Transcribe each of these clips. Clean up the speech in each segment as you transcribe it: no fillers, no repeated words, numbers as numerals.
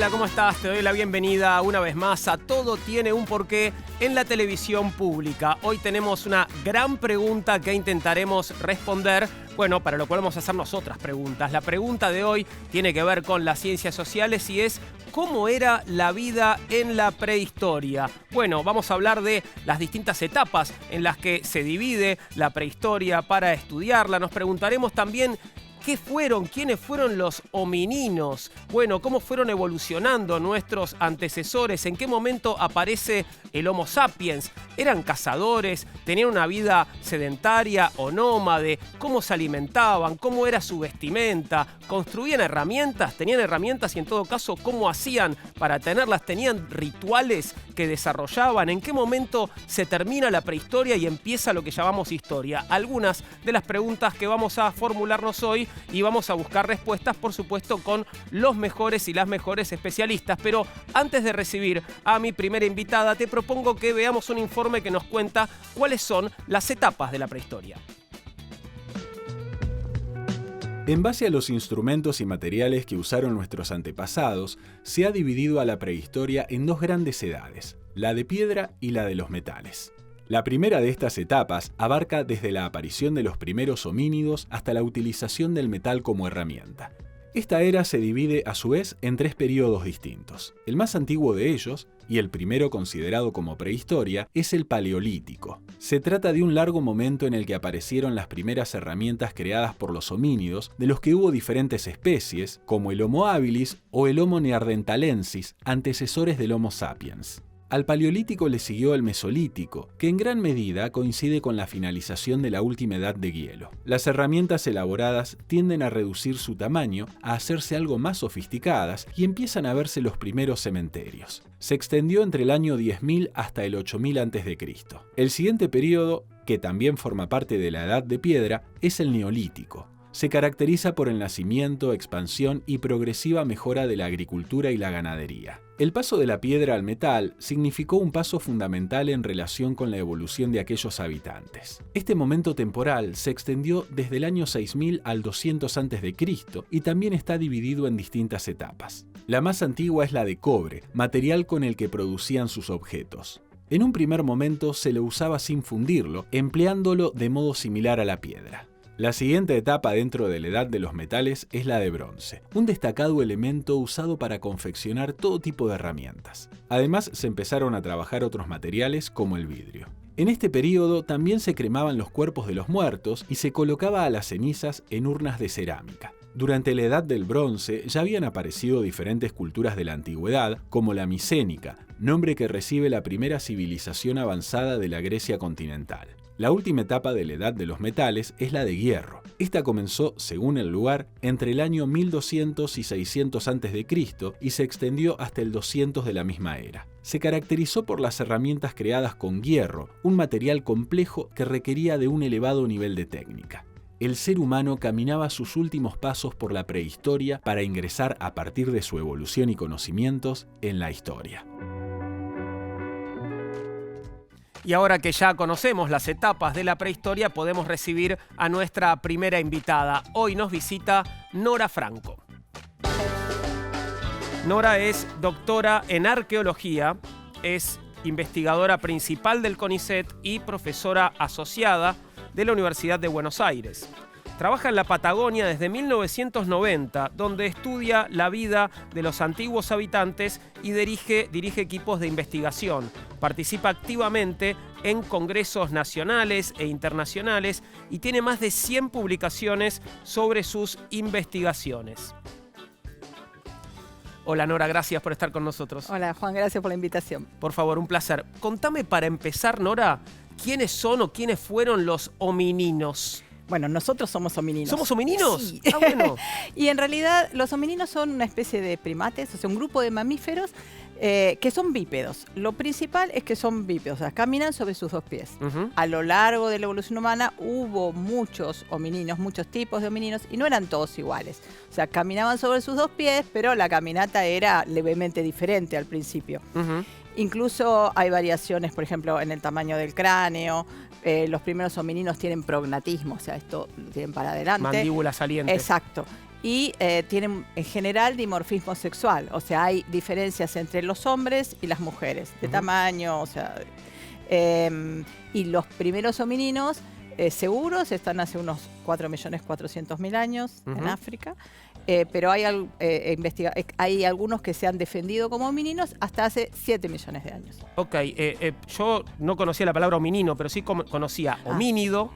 Hola, ¿cómo estás? Te doy la bienvenida una vez más a Todo tiene un porqué en la televisión pública. Hoy tenemos una gran pregunta que intentaremos responder, para lo cual vamos a hacernos otras preguntas. La pregunta de hoy tiene que ver con las ciencias sociales y es ¿cómo era la vida en la prehistoria? Vamos a hablar de las distintas etapas en las que se divide la prehistoria para estudiarla. Nos preguntaremos también ¿quiénes fueron los homininos? ¿Cómo fueron evolucionando nuestros antecesores? ¿En qué momento aparece el Homo sapiens? ¿Eran cazadores? ¿Tenían una vida sedentaria o nómade? ¿Cómo se alimentaban? ¿Cómo era su vestimenta? ¿Construían herramientas? ¿Tenían herramientas? Y en todo caso, ¿cómo hacían para tenerlas? ¿Tenían rituales que desarrollaban? ¿En qué momento se termina la prehistoria y empieza lo que llamamos historia? Algunas de las preguntas que vamos a formularnos hoy y vamos a buscar respuestas, por supuesto, con los mejores y las mejores especialistas. Pero antes de recibir a mi primera invitada, te propongo que veamos un informe que nos cuenta cuáles son las etapas de la prehistoria. En base a los instrumentos y materiales que usaron nuestros antepasados, se ha dividido a la prehistoria en dos grandes edades, la de piedra y la de los metales. La primera de estas etapas abarca desde la aparición de los primeros homínidos hasta la utilización del metal como herramienta. Esta era se divide a su vez en tres periodos distintos. El más antiguo de ellos, y el primero considerado como prehistoria, es el Paleolítico. Se trata de un largo momento en el que aparecieron las primeras herramientas creadas por los homínidos, de los que hubo diferentes especies, como el Homo habilis o el Homo neanderthalensis, antecesores del Homo sapiens. Al Paleolítico le siguió el Mesolítico, que en gran medida coincide con la finalización de la última edad de hielo. Las herramientas elaboradas tienden a reducir su tamaño, a hacerse algo más sofisticadas y empiezan a verse los primeros cementerios. Se extendió entre el año 10.000 hasta el 8.000 a.C. El siguiente periodo, que también forma parte de la Edad de Piedra, es el Neolítico. Se caracteriza por el nacimiento, expansión y progresiva mejora de la agricultura y la ganadería. El paso de la piedra al metal significó un paso fundamental en relación con la evolución de aquellos habitantes. Este momento temporal se extendió desde el año 6000 al 200 a.C. y también está dividido en distintas etapas. La más antigua es la de cobre, material con el que producían sus objetos. En un primer momento se lo usaba sin fundirlo, empleándolo de modo similar a la piedra. La siguiente etapa dentro de la edad de los metales es la de bronce, un destacado elemento usado para confeccionar todo tipo de herramientas. Además, se empezaron a trabajar otros materiales como el vidrio. En este período también se cremaban los cuerpos de los muertos y se colocaba a las cenizas en urnas de cerámica. Durante la edad del bronce ya habían aparecido diferentes culturas de la antigüedad, como la micénica, nombre que recibe la primera civilización avanzada de la Grecia continental. La última etapa de la edad de los metales es la de hierro. Esta comenzó, según el lugar, entre el año 1200 y 600 a.C. y se extendió hasta el 200 de la misma era. Se caracterizó por las herramientas creadas con hierro, un material complejo que requería de un elevado nivel de técnica. El ser humano caminaba sus últimos pasos por la prehistoria para ingresar a partir de su evolución y conocimientos en la historia. Y ahora que ya conocemos las etapas de la prehistoria, podemos recibir a nuestra primera invitada. Hoy nos visita Nora Franco. Nora es doctora en arqueología, es investigadora principal del CONICET y profesora asociada de la Universidad de Buenos Aires. Trabaja en la Patagonia desde 1990, donde estudia la vida de los antiguos habitantes y dirige equipos de investigación. Participa activamente en congresos nacionales e internacionales y tiene más de 100 publicaciones sobre sus investigaciones. Hola Nora, gracias por estar con nosotros. Hola Juan, gracias por la invitación. Por favor, un placer. Contame para empezar, Nora, ¿quiénes son o quiénes fueron los homininos? Bueno, nosotros somos homininos. ¿Somos homininos? Sí. Ah, bueno. Y en realidad los homininos son una especie de primates, o sea, un grupo de mamíferos que son bípedos. Lo principal es que son bípedos, o sea, caminan sobre sus dos pies. A lo largo de la evolución humana hubo muchos homininos, muchos tipos de homininos, y no eran todos iguales. O sea, caminaban sobre sus dos pies, pero la caminata era levemente diferente al principio. Incluso hay variaciones, por ejemplo, en el tamaño del cráneo. Los primeros homininos tienen prognatismo, o sea, esto lo tienen para adelante. Mandíbula saliente. Exacto. y tienen en general dimorfismo sexual, o sea, hay diferencias entre los hombres y las mujeres, de tamaño, o sea, y los primeros homininos seguros están hace unos 4.400.000 años en África, pero hay algunos que se han defendido como homininos hasta hace 7 millones de años. Ok, yo no conocía la palabra hominino, pero sí conocía homínido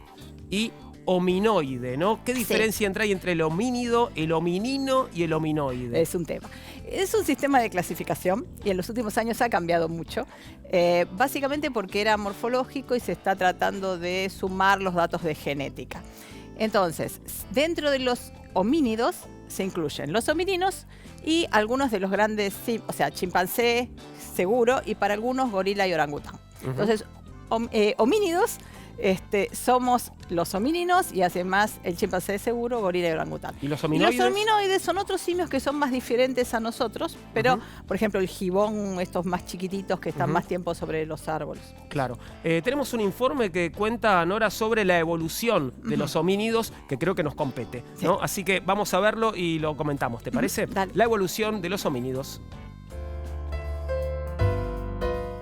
y hominoide, ¿no? ¿Qué diferencia hay entre el homínido, el hominino y el hominoide? Es un tema. Es un sistema de clasificación y en los últimos años ha cambiado mucho, básicamente porque era morfológico y se está tratando de sumar los datos de genética. Entonces, dentro de los homínidos se incluyen los homininos y algunos de los grandes, o sea, chimpancé, seguro, y para algunos gorila y orangután. Entonces, homínidos somos los homínidos y además el chimpancé seguro, gorila y orangután. ¿Y los hominoides? Y los hominoides son otros simios que son más diferentes a nosotros, pero, por ejemplo, el gibón, estos más chiquititos que están más tiempo sobre los árboles. Claro. Tenemos un informe que cuenta, Nora, sobre la evolución de los homínidos, que creo que nos compete, ¿no? Así que vamos a verlo y lo comentamos, ¿te parece? Dale. La evolución de los homínidos.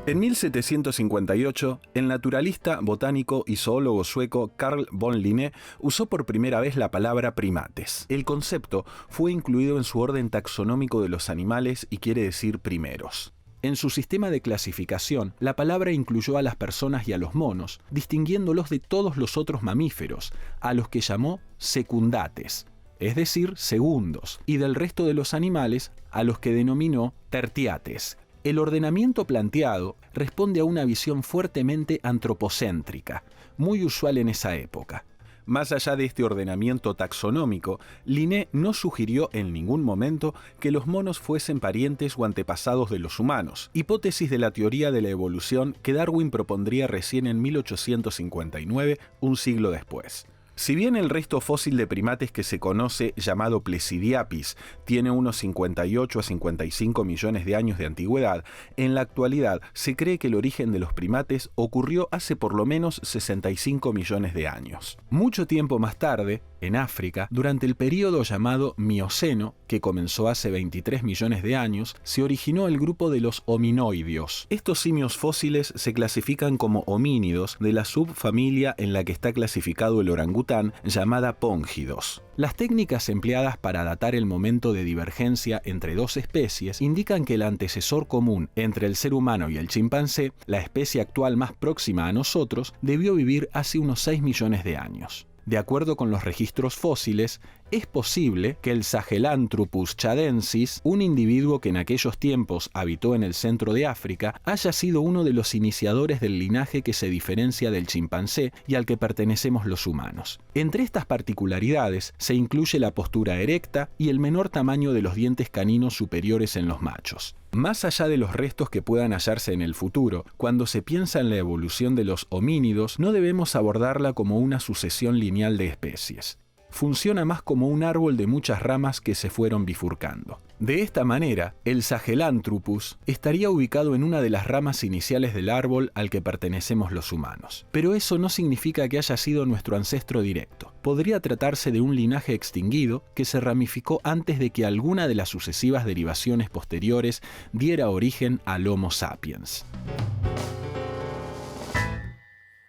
En 1758, el naturalista, botánico y zoólogo sueco Carl von Linné usó por primera vez la palabra primates. El concepto fue incluido en su orden taxonómico de los animales y quiere decir primeros. En su sistema de clasificación, la palabra incluyó a las personas y a los monos, distinguiéndolos de todos los otros mamíferos, a los que llamó secundates, es decir, segundos, y del resto de los animales, a los que denominó tertiates. El ordenamiento planteado responde a una visión fuertemente antropocéntrica, muy usual en esa época. Más allá de este ordenamiento taxonómico, Linné no sugirió en ningún momento que los monos fuesen parientes o antepasados de los humanos, hipótesis de la teoría de la evolución que Darwin propondría recién en 1859, un siglo después. Si bien el resto fósil de primates que se conoce, llamado Plesidiapis, tiene unos 58 a 55 millones de años de antigüedad, en la actualidad se cree que el origen de los primates ocurrió hace por lo menos 65 millones de años. Mucho tiempo más tarde, en África, durante el período llamado Mioceno, que comenzó hace 23 millones de años, se originó el grupo de los hominoideos. Estos simios fósiles se clasifican como homínidos de la subfamilia en la que está clasificado el orangután, llamada Póngidos. Las técnicas empleadas para datar el momento de divergencia entre dos especies indican que el antecesor común entre el ser humano y el chimpancé, la especie actual más próxima a nosotros, debió vivir hace unos 6 millones de años. De acuerdo con los registros fósiles, es posible que el Sahelanthropus chadensis, un individuo que en aquellos tiempos habitó en el centro de África, haya sido uno de los iniciadores del linaje que se diferencia del chimpancé y al que pertenecemos los humanos. Entre estas particularidades se incluye la postura erecta y el menor tamaño de los dientes caninos superiores en los machos. Más allá de los restos que puedan hallarse en el futuro, cuando se piensa en la evolución de los homínidos, no debemos abordarla como una sucesión lineal de especies. Funciona más como un árbol de muchas ramas que se fueron bifurcando. De esta manera, el Sahelanthropus estaría ubicado en una de las ramas iniciales del árbol al que pertenecemos los humanos. Pero eso no significa que haya sido nuestro ancestro directo. Podría tratarse de un linaje extinguido que se ramificó antes de que alguna de las sucesivas derivaciones posteriores diera origen al Homo sapiens.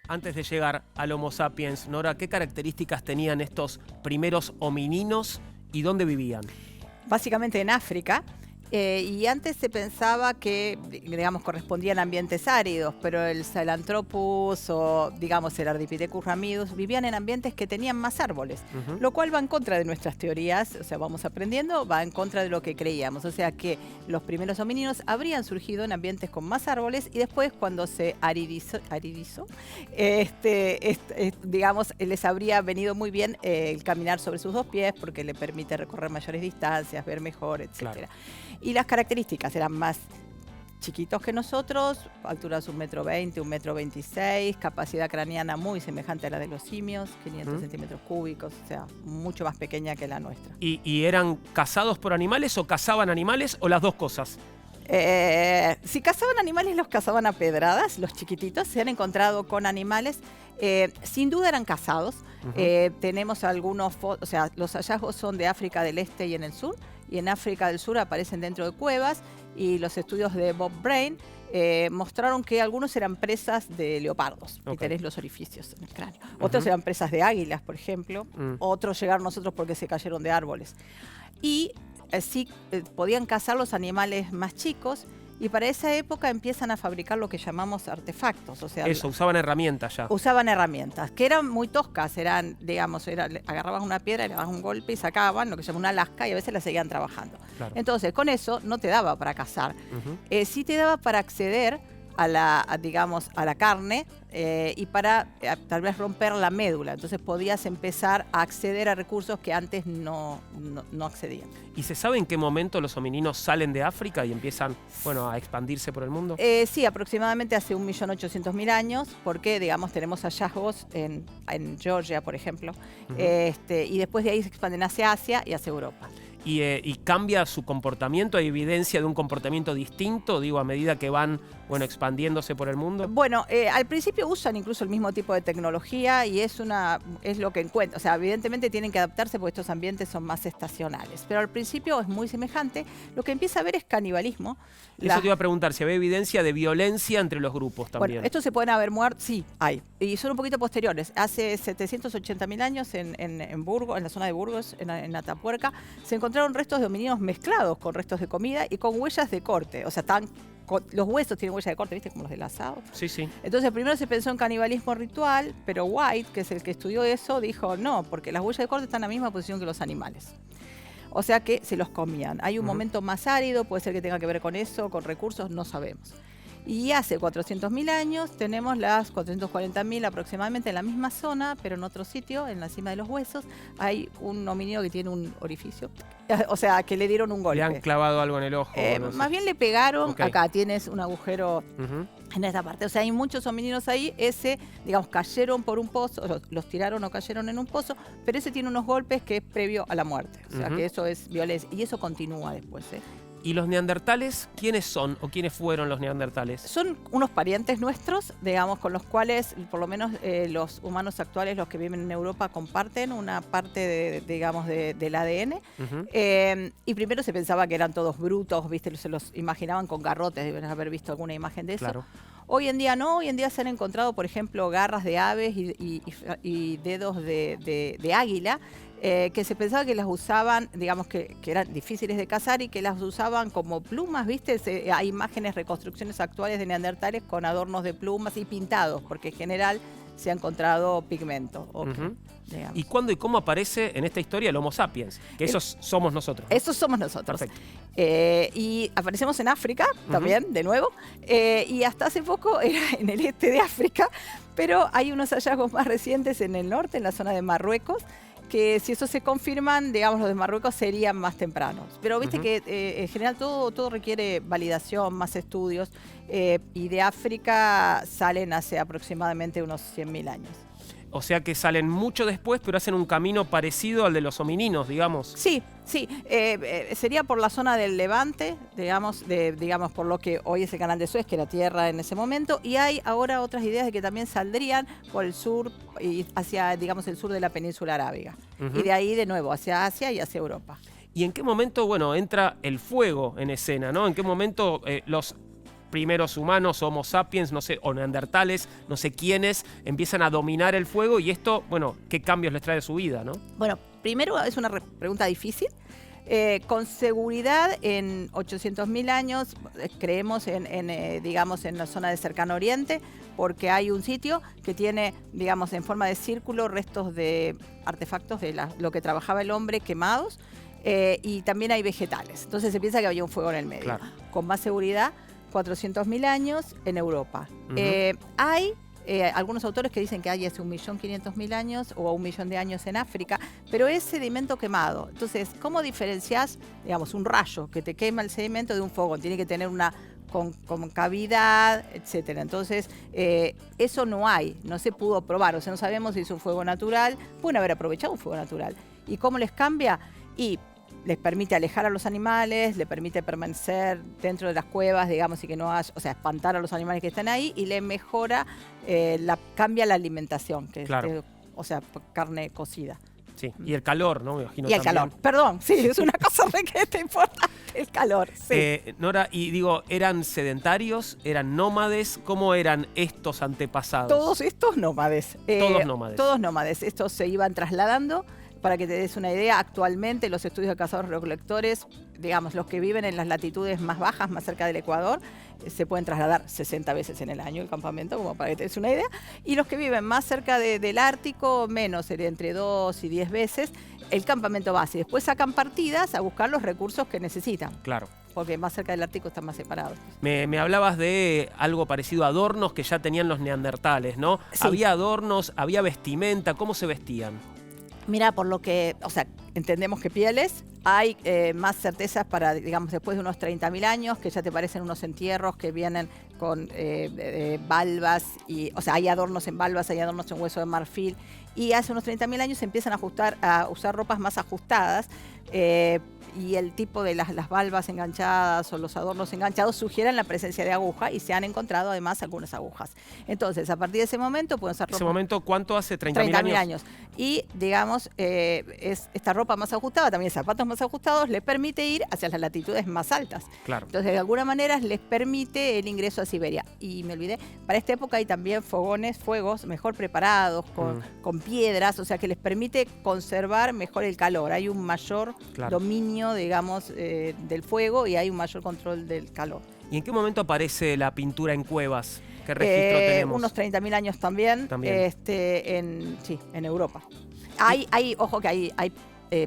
Antes de llegar al Homo sapiens, Nora, ¿qué características tenían estos primeros homininos y dónde vivían? Básicamente en África, y antes se pensaba que, digamos, correspondían a ambientes áridos, pero el Sahelanthropus o, digamos, el Ardipithecus ramidus vivían en ambientes que tenían más árboles, lo cual va en contra de nuestras teorías, o sea, vamos aprendiendo, va en contra de lo que creíamos, o sea que los primeros homínidos habrían surgido en ambientes con más árboles y después cuando se aridizó, digamos, les habría venido muy bien el caminar sobre sus dos pies porque le permite recorrer mayores distancias, ver mejor, etc. Claro. Y las características eran más chiquitos que nosotros, alturas 1,20 m, 1,26 m, capacidad craneana muy semejante a la de los simios, 500 centímetros cúbicos, o sea, mucho más pequeña que la nuestra. ¿Y eran cazados por animales o cazaban animales o las dos cosas? Si cazaban animales, los cazaban a pedradas, los chiquititos. Se han encontrado con animales, sin duda eran cazados. Tenemos algunos, o sea, los hallazgos son de África del Este y en el sur, y en África del Sur aparecen dentro de cuevas, y los estudios de Bob Brain mostraron que algunos eran presas de leopardos, y tenés los orificios en el cráneo. Otros eran presas de águilas, por ejemplo. Otros llegaron nosotros porque se cayeron de árboles. Y sí podían cazar los animales más chicos, y para esa época empiezan a fabricar lo que llamamos artefactos. O sea, eso, usaban herramientas ya. Usaban herramientas, que eran muy toscas, agarraban una piedra, le daban un golpe y sacaban lo que se llama una lasca, y a veces la seguían trabajando. Claro. Entonces, con eso no te daba para cazar. Sí te daba para acceder a la carne, y para tal vez romper la médula. Entonces podías empezar a acceder a recursos que antes no accedían. ¿Y se sabe en qué momento los homininos salen de África y empiezan, a expandirse por el mundo? Sí, aproximadamente hace 1.800.000 años, porque, tenemos hallazgos en Georgia, por ejemplo, y después de ahí se expanden hacia Asia y hacia Europa. ¿Y cambia su comportamiento? ¿Hay evidencia de un comportamiento distinto, a medida que van expandiéndose por el mundo? Bueno, al principio usan incluso el mismo tipo de tecnología, y es lo que encuentran. O sea, evidentemente tienen que adaptarse porque estos ambientes son más estacionales. Pero al principio es muy semejante. Lo que empieza a ver es canibalismo. Eso te iba a preguntar, si había evidencia de violencia entre los grupos también. Bueno, estos se pueden haber muerto, sí, hay. Y son un poquito posteriores. Hace 780.000 años en Burgos, en la zona de Burgos, en Atapuerca, se encontraron restos de homínidos mezclados con restos de comida y con huellas de corte. O sea, los huesos tienen huellas de corte, ¿viste? Como los del asado. Sí, sí. Entonces, primero se pensó en canibalismo ritual, pero White, que es el que estudió eso, dijo no, porque las huellas de corte están en la misma posición que los animales. O sea que se los comían. Hay un momento más árido, puede ser que tenga que ver con eso, con recursos, no sabemos. Y hace 400.000 años tenemos las 440.000 aproximadamente en la misma zona, pero en otro sitio, en la cima de los huesos, hay un homínido que tiene un orificio. O sea, que le dieron un golpe. Le han clavado algo en el ojo. Más bien le pegaron. Acá tienes un agujero en esta parte. O sea, hay muchos homínidos ahí. Cayeron por un pozo, los tiraron o cayeron en un pozo, pero ese tiene unos golpes que es previo a la muerte. O sea, que eso es violencia. Y eso continúa después, ¿Y los neandertales quiénes son o quiénes fueron los neandertales? Son unos parientes nuestros, con los cuales por lo menos los humanos actuales, los que viven en Europa, comparten una parte del ADN. Y primero se pensaba que eran todos brutos, ¿viste? Se los imaginaban con garrotes, deben haber visto alguna imagen de eso. Claro. Hoy en día no, hoy en día se han encontrado, por ejemplo, garras de aves y dedos de águila, que se pensaba que las usaban, que eran difíciles de cazar y que las usaban como plumas, ¿viste? Hay imágenes, reconstrucciones actuales de neandertales con adornos de plumas y pintados, porque en general se ha encontrado pigmento. ¿Y cuándo y cómo aparece en esta historia el Homo sapiens? Que esos somos nosotros, ¿no? Esos somos nosotros. Perfecto. Y aparecemos en África también, de nuevo, y hasta hace poco era en el este de África, pero hay unos hallazgos más recientes en el norte, en la zona de Marruecos, que si esos se confirman, los de Marruecos serían más tempranos. Pero viste que en general todo requiere validación, más estudios, y de África salen hace aproximadamente unos 100.000 años. O sea que salen mucho después, pero hacen un camino parecido al de los homininos, digamos. Sí. Sería por la zona del Levante, por lo que hoy es el Canal de Suez, que era tierra en ese momento, y hay ahora otras ideas de que también saldrían por el sur y hacia, el sur de la península arábiga. Y de ahí de nuevo hacia Asia y hacia Europa. ¿Y en qué momento, entra el fuego en escena, ¿no? ¿En qué momento los primeros humanos, Homo sapiens, no sé, o neandertales, no sé quiénes, empiezan a dominar el fuego? Y esto, qué cambios les trae de su vida, ¿no? Bueno, primero es una pregunta difícil. Con seguridad, en 800.000 años creemos en la zona del Cercano Oriente, porque hay un sitio que tiene, en forma de círculo, restos de artefactos de lo que trabajaba el hombre quemados, y también hay vegetales. Entonces se piensa que había un fuego en el medio. Claro. Con más seguridad, 400.000 años en Europa. Hay algunos autores que dicen que hay hace 1.500.000 años o 1.000.000 de años en África, pero es sedimento quemado. Entonces, ¿cómo diferencias, un rayo que te quema el sedimento de un fuego? Tiene que tener una concavidad, etcétera. Entonces, eso no se pudo probar. O sea, no sabemos si es un fuego natural. Pueden haber aprovechado un fuego natural. ¿Y cómo les cambia? Y les permite alejar a los animales, le permite permanecer dentro de las cuevas, digamos, y que no haya, o sea, espantar a los animales que están ahí, y le mejora, cambia la alimentación, que Claro. o sea, carne cocida. Sí, y el calor, ¿no? Me imagino Y el también. calor, perdón, sí, es una cosa requete importante, el calor, sí. Nora, y digo, ¿eran sedentarios? ¿Eran nómades? ¿Cómo eran estos antepasados? Todos estos nómades. Todos nómades. Todos nómades. Estos se iban trasladando. Para que te des una idea, actualmente los estudios de cazadores-recolectores, digamos, los que viven en las latitudes más bajas, más cerca del Ecuador, se pueden trasladar 60 veces en el año el campamento, como para que te des una idea. Y los que viven más cerca del Ártico, menos, sería entre 2 y 10 veces, el campamento base. Después sacan partidas a buscar los recursos que necesitan. Claro. Porque más cerca del Ártico están más separados. Me hablabas de algo parecido a adornos que ya tenían los neandertales, ¿no? Sí. Había adornos, había vestimenta, ¿cómo se vestían? Mira, por lo que, o sea, entendemos que pieles, hay más certezas para, digamos, después de unos 30.000 años, que ya te parecen unos entierros que vienen con valvas, o sea, hay adornos en valvas, hay adornos en hueso de marfil, y hace unos 30.000 años se empiezan a usar ropas más ajustadas, y el tipo de las valvas enganchadas o los adornos enganchados sugieren la presencia de aguja, y se han encontrado además algunas agujas. Entonces, a partir de ese momento pueden ser ropas... ¿Ese momento cuánto hace? ¿30.000 años? Y, digamos, esta ropa más ajustada, también zapatos más ajustados, le permite ir hacia las latitudes más altas. Claro. Entonces, de alguna manera, les permite el ingreso a Siberia. Y me olvidé, para esta época hay también fuegos mejor preparados, con piedras, o sea, que les permite conservar mejor el calor. Hay un mayor dominio, digamos, del fuego, y hay un mayor control del calor. ¿Y en qué momento aparece la pintura en cuevas? ¿Qué registro tenemos? Unos 30.000 años también. En Europa. Ojo que hay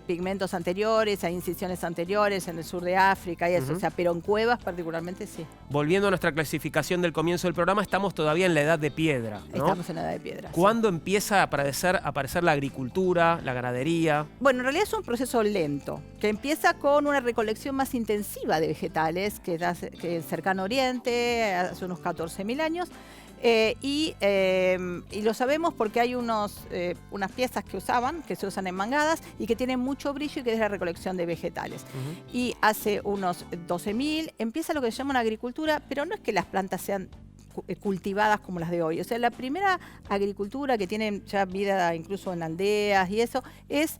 pigmentos anteriores, hay incisiones anteriores en el sur de África y eso, o sea, pero en cuevas particularmente sí. Volviendo a nuestra clasificación del comienzo del programa, estamos todavía en la edad de piedra, ¿no? Estamos en la edad de piedra. ¿Cuándo empieza a aparecer la agricultura, la ganadería? Bueno, en realidad es un proceso lento, que empieza con una recolección más intensiva de vegetales, que en Cercano Oriente, hace unos 14.000 años. Y lo sabemos porque hay unas piezas que se usan en mangadas y que tienen mucho brillo, y que es la recolección de vegetales. Y hace unos 12.000 empieza lo que se llama una agricultura, pero no es que las plantas sean cultivadas como las de hoy. O sea, la primera agricultura, que tiene ya vida incluso en aldeas y eso, es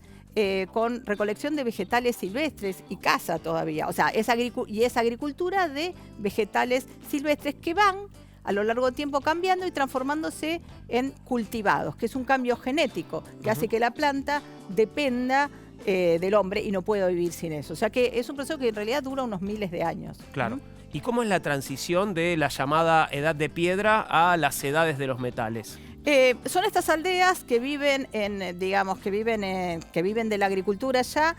con recolección de vegetales silvestres y caza todavía. O sea, es agricultura de vegetales silvestres que van a lo largo del tiempo cambiando y transformándose en cultivados, que es un cambio genético que hace que la planta dependa del hombre y no pueda vivir sin eso. O sea que es un proceso que en realidad dura unos miles de años. Claro. ¿Y cómo es la transición de la llamada edad de piedra a las edades de los metales? Son estas aldeas que viven que viven de la agricultura ya,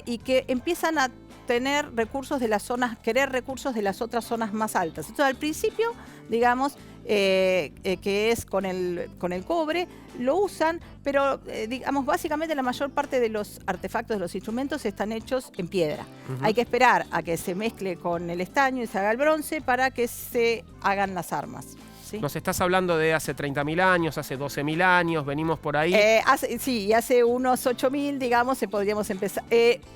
y que empiezan a tener recursos de las zonas, querer recursos de las otras zonas más altas. Entonces, al principio, digamos, que es con el cobre, lo usan, pero digamos, básicamente la mayor parte de los artefactos, de los instrumentos, están hechos en piedra. Hay que esperar a que se mezcle con el estaño y se haga el bronce para que se hagan las armas. ¿Sí? Nos estás hablando de hace 30.000 años, hace 12.000 años, venimos por ahí. Hace unos 8.000, digamos, podríamos empezar.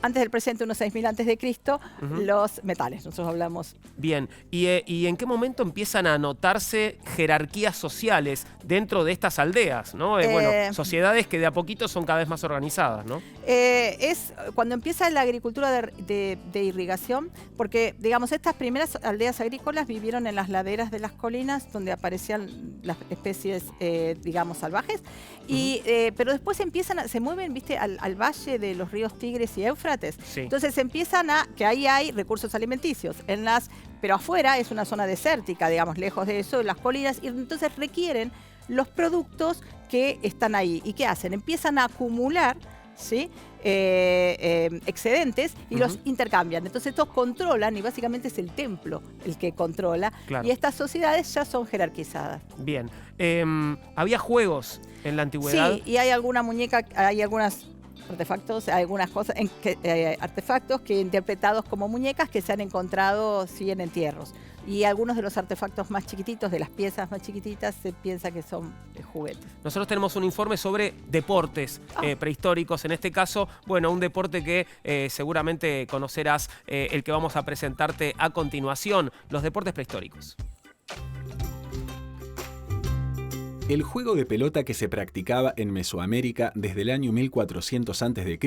Antes del presente, unos 6.000 antes de Cristo, los metales. Nosotros hablamos. Bien, ¿y en qué momento empiezan a notarse jerarquías sociales dentro de estas aldeas, ¿no? Bueno, sociedades que de a poquito son cada vez más organizadas, ¿no? Es cuando empieza la agricultura de irrigación, porque, digamos, estas primeras aldeas agrícolas vivieron en las laderas de las colinas, donde aparecían las especies, digamos, salvajes, pero después se mueven, ¿viste?, al valle de los ríos Tigres y Éufrates. Sí. Entonces que ahí hay recursos alimenticios, pero afuera es una zona desértica, digamos, lejos de eso, las colinas, y entonces requieren los productos que están ahí. ¿Y qué hacen? Empiezan a acumular, ¿sí?, excedentes, y los intercambian. Entonces estos controlan, y básicamente es el templo el que controla. Claro. Y estas sociedades ya son jerarquizadas. Bien. ¿Había juegos en la antigüedad? Sí, y hay alguna muñeca, hay algunas artefactos, algunas cosas, artefactos que interpretados como muñecas, que se han encontrado, sí, en entierros. y algunos de los artefactos más chiquititos, de las piezas más chiquititas, se piensa que son juguetes. Nosotros tenemos un informe sobre deportes prehistóricos. En este caso, bueno, un deporte que seguramente conocerás, el que vamos a presentarte a continuación, los deportes prehistóricos. El juego de pelota que se practicaba en Mesoamérica desde el año 1400 a.C.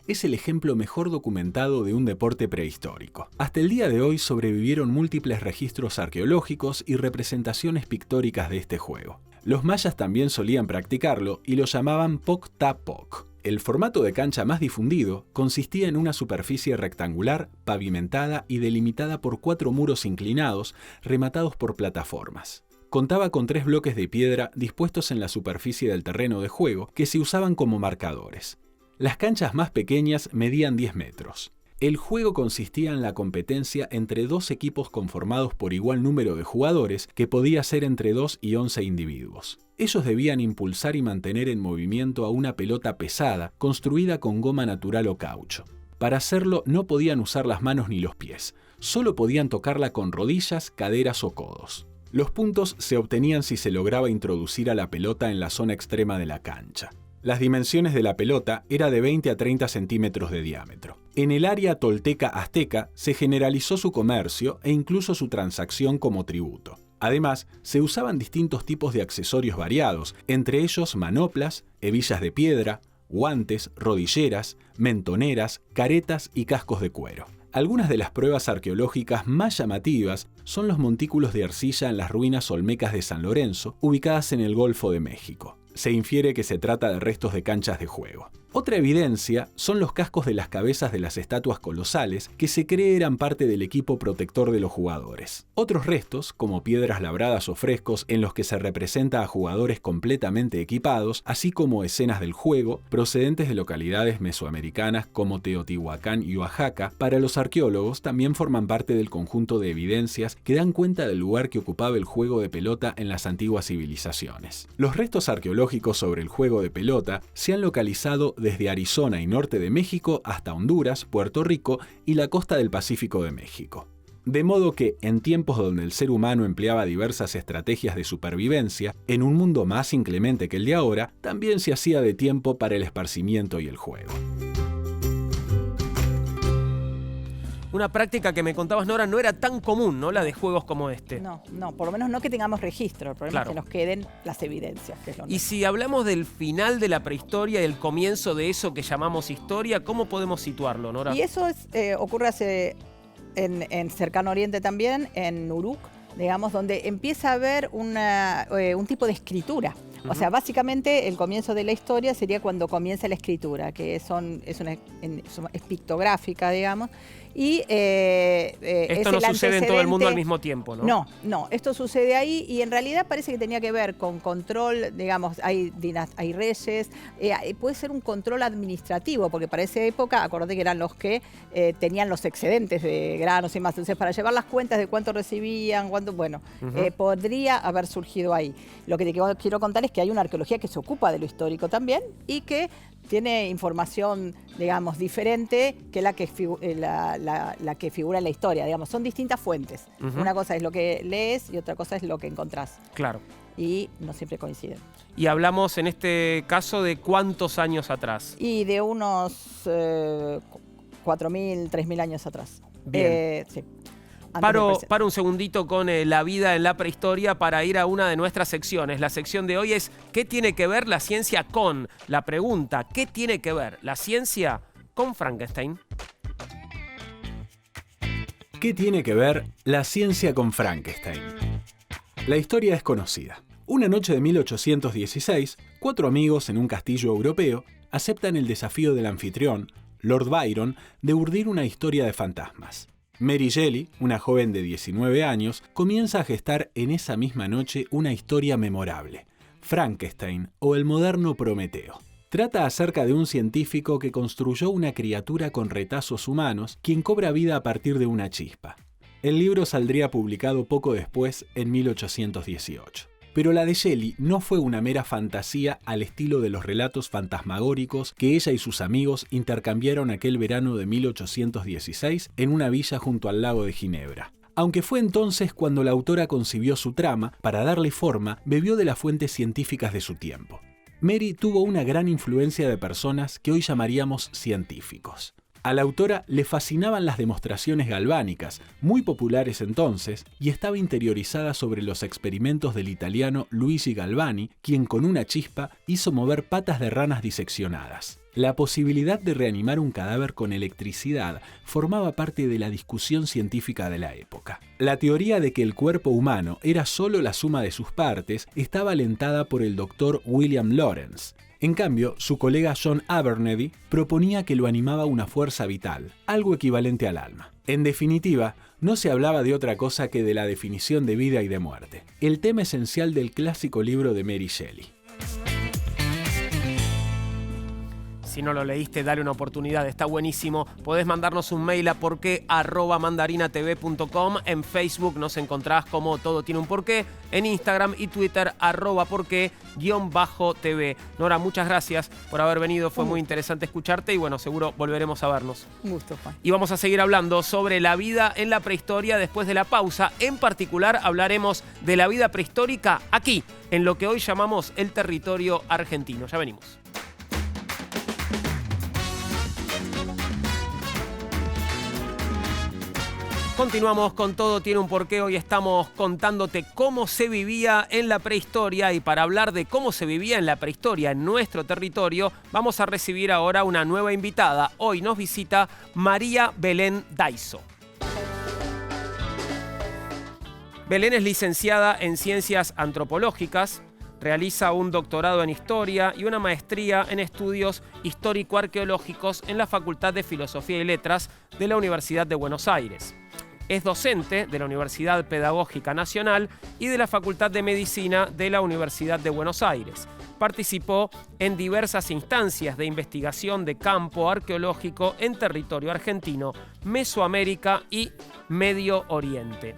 es el ejemplo mejor documentado de un deporte prehistórico. Hasta el día de hoy sobrevivieron múltiples registros arqueológicos y representaciones pictóricas de este juego. Los mayas también solían practicarlo y lo llamaban Poc-ta-Poc. El formato de cancha más difundido consistía en una superficie rectangular, pavimentada y delimitada por 4 muros inclinados, rematados por plataformas. Contaba con 3 bloques de piedra dispuestos en la superficie del terreno de juego que se usaban como marcadores. Las canchas más pequeñas medían 10 metros. El juego consistía en la competencia entre 2 equipos conformados por igual número de jugadores, que podía ser entre 2 y 11 individuos. Ellos debían impulsar y mantener en movimiento a una pelota pesada construida con goma natural o caucho. Para hacerlo no podían usar las manos ni los pies, solo podían tocarla con rodillas, caderas o codos. Los puntos se obtenían si se lograba introducir a la pelota en la zona extrema de la cancha. Las dimensiones de la pelota eran de 20 a 30 centímetros de diámetro. En el área tolteca-azteca se generalizó su comercio e incluso su transacción como tributo. Además, se usaban distintos tipos de accesorios variados, entre ellos manoplas, hebillas de piedra, guantes, rodilleras, mentoneras, caretas y cascos de cuero. Algunas de las pruebas arqueológicas más llamativas son los montículos de arcilla en las ruinas olmecas de San Lorenzo, ubicadas en el Golfo de México. Se infiere que se trata de restos de canchas de juego. Otra evidencia son los cascos de las cabezas de las estatuas colosales que se cree eran parte del equipo protector de los jugadores. Otros restos, como piedras labradas o frescos en los que se representa a jugadores completamente equipados, así como escenas del juego, procedentes de localidades mesoamericanas como Teotihuacán y Oaxaca, para los arqueólogos también forman parte del conjunto de evidencias que dan cuenta del lugar que ocupaba el juego de pelota en las antiguas civilizaciones. Los restos arqueológicos sobre el juego de pelota se han localizado desde Arizona y norte de México hasta Honduras, Puerto Rico y la costa del Pacífico de México. De modo que, en tiempos donde el ser humano empleaba diversas estrategias de supervivencia, en un mundo más inclemente que el de ahora, también se hacía de tiempo para el esparcimiento y el juego. Una práctica que me contabas, Nora, no era tan común, ¿no? La de juegos como este. No, por lo menos no que tengamos registro. El problema Claro. es que nos queden las evidencias. Que es lo Y si hablamos del final de la prehistoria y el comienzo de eso que llamamos historia, ¿cómo podemos situarlo, Nora? Y eso ocurre en Cercano Oriente también, en Uruk, digamos, donde empieza a haber un tipo de escritura. O sea, básicamente el comienzo de la historia sería cuando comienza la escritura, que es pictográfica, digamos. Y Esto no sucede en todo el mundo al mismo tiempo, ¿no? No, esto sucede ahí y en realidad parece que tenía que ver con control, digamos, hay reyes, puede ser un control administrativo, porque para esa época, acordate que eran los que tenían los excedentes de granos y más, entonces para llevar las cuentas de cuánto recibían, podría haber surgido ahí. Lo que te quiero contar es que hay una arqueología que se ocupa de lo histórico también y que tiene información, digamos, diferente que la que figura en la historia, digamos. Son distintas fuentes. Una cosa es lo que lees y otra cosa es lo que encontrás. Claro. Y no siempre coinciden. Y hablamos en este caso de ¿cuántos años atrás? Y de unos 4.000, 3.000 años atrás. Bien. Sí. Paro un segundito con la vida en la prehistoria para ir a una de nuestras secciones. La sección de hoy es ¿qué tiene que ver la ciencia con? La pregunta, ¿qué tiene que ver la ciencia con Frankenstein? ¿Qué tiene que ver la ciencia con Frankenstein? La historia es conocida. Una noche de 1816, 4 amigos en un castillo europeo aceptan el desafío del anfitrión, Lord Byron, de urdir una historia de fantasmas. Mary Shelley, una joven de 19 años, comienza a gestar en esa misma noche una historia memorable, Frankenstein o el moderno Prometeo. Trata acerca de un científico que construyó una criatura con retazos humanos, quien cobra vida a partir de una chispa. El libro saldría publicado poco después, en 1818. Pero la de Shelley no fue una mera fantasía al estilo de los relatos fantasmagóricos que ella y sus amigos intercambiaron aquel verano de 1816 en una villa junto al lago de Ginebra. Aunque fue entonces cuando la autora concibió su trama, para darle forma, bebió de las fuentes científicas de su tiempo. Mary tuvo una gran influencia de personas que hoy llamaríamos científicos. A la autora le fascinaban las demostraciones galvánicas, muy populares entonces, y estaba interiorizada sobre los experimentos del italiano Luigi Galvani, quien con una chispa hizo mover patas de ranas diseccionadas. La posibilidad de reanimar un cadáver con electricidad formaba parte de la discusión científica de la época. La teoría de que el cuerpo humano era solo la suma de sus partes estaba alentada por el doctor William Lawrence. En cambio, su colega John Abernethy proponía que lo animaba una fuerza vital, algo equivalente al alma. En definitiva, no se hablaba de otra cosa que de la definición de vida y de muerte, el tema esencial del clásico libro de Mary Shelley. Si no lo leíste, dale una oportunidad, está buenísimo. Podés mandarnos un mail a porqué@mandarinatv.com. En Facebook nos encontrás como Todo Tiene un Porqué. En Instagram y Twitter @porqué_TV. Nora, muchas gracias por haber venido. Fue muy interesante escucharte y bueno, seguro volveremos a vernos. Un gusto, Juan. Y vamos a seguir hablando sobre la vida en la prehistoria después de la pausa. En particular hablaremos de la vida prehistórica aquí, en lo que hoy llamamos el territorio argentino. Ya venimos. Continuamos con Todo Tiene un Porqué. Hoy estamos contándote cómo se vivía en la prehistoria y para hablar de cómo se vivía en la prehistoria en nuestro territorio, vamos a recibir ahora una nueva invitada. Hoy nos visita María Belén Daiso. Belén es licenciada en Ciencias Antropológicas, realiza un doctorado en Historia y una maestría en Estudios Histórico-Arqueológicos en la Facultad de Filosofía y Letras de la Universidad de Buenos Aires. Es docente de la Universidad Pedagógica Nacional y de la Facultad de Medicina de la Universidad de Buenos Aires. Participó en diversas instancias de investigación de campo arqueológico en territorio argentino, Mesoamérica y Medio Oriente.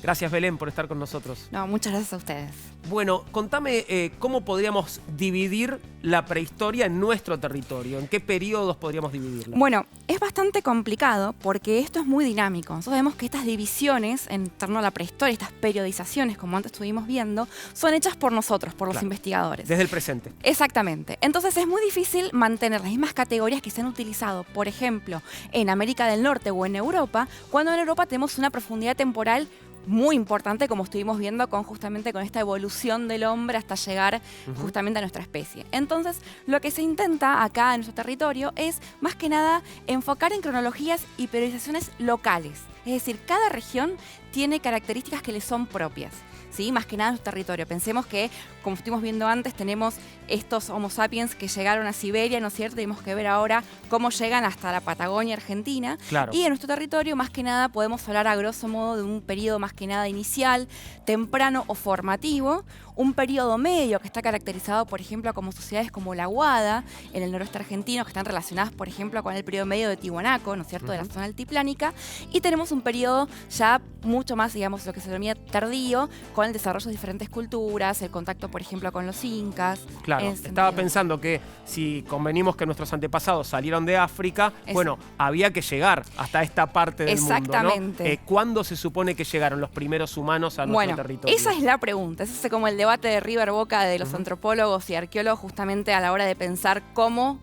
Gracias, Belén, por estar con nosotros. No, muchas gracias a ustedes. Bueno, contame cómo podríamos dividir la prehistoria en nuestro territorio. ¿En qué periodos podríamos dividirla? Bueno, es bastante complicado porque esto es muy dinámico. Nosotros vemos que estas divisiones en torno a la prehistoria, estas periodizaciones, como antes estuvimos viendo, son hechas por nosotros, por los investigadores. Desde el presente. Exactamente. Entonces es muy difícil mantener las mismas categorías que se han utilizado, por ejemplo, en América del Norte o en Europa, cuando en Europa tenemos una profundidad temporal muy importante, como estuvimos viendo justamente con esta evolución del hombre hasta llegar justamente a nuestra especie. Entonces, lo que se intenta acá en nuestro territorio es, más que nada, enfocar en cronologías y periodizaciones locales. Es decir, cada región tiene características que le son propias. ¿Sí? Más que nada en su territorio. Pensemos que, como estuvimos viendo antes, tenemos estos Homo sapiens que llegaron a Siberia, ¿no es cierto? Tenemos que ver ahora cómo llegan hasta la Patagonia Argentina. Claro. Y en nuestro territorio, más que nada, podemos hablar a grosso modo de un periodo más que nada inicial, temprano o formativo, un periodo medio que está caracterizado, por ejemplo, como sociedades como la Guada, en el noroeste argentino, que están relacionadas, por ejemplo, con el periodo medio de Tiwanaku, ¿no es cierto?, de la zona altiplánica. Y tenemos un periodo ya mucho más, digamos, lo que se denomina tardío, con el desarrollo de diferentes culturas, el contacto, por ejemplo, con los incas. Claro, estaba pensando que si convenimos que nuestros antepasados salieron de África, bueno, había que llegar hasta esta parte del mundo, ¿no? Exactamente. ¿Cuándo se supone que llegaron los primeros humanos a nuestro territorio? Esa es la pregunta. Ese es como el debate de River Boca de los antropólogos y arqueólogos, justamente a la hora de pensar cómo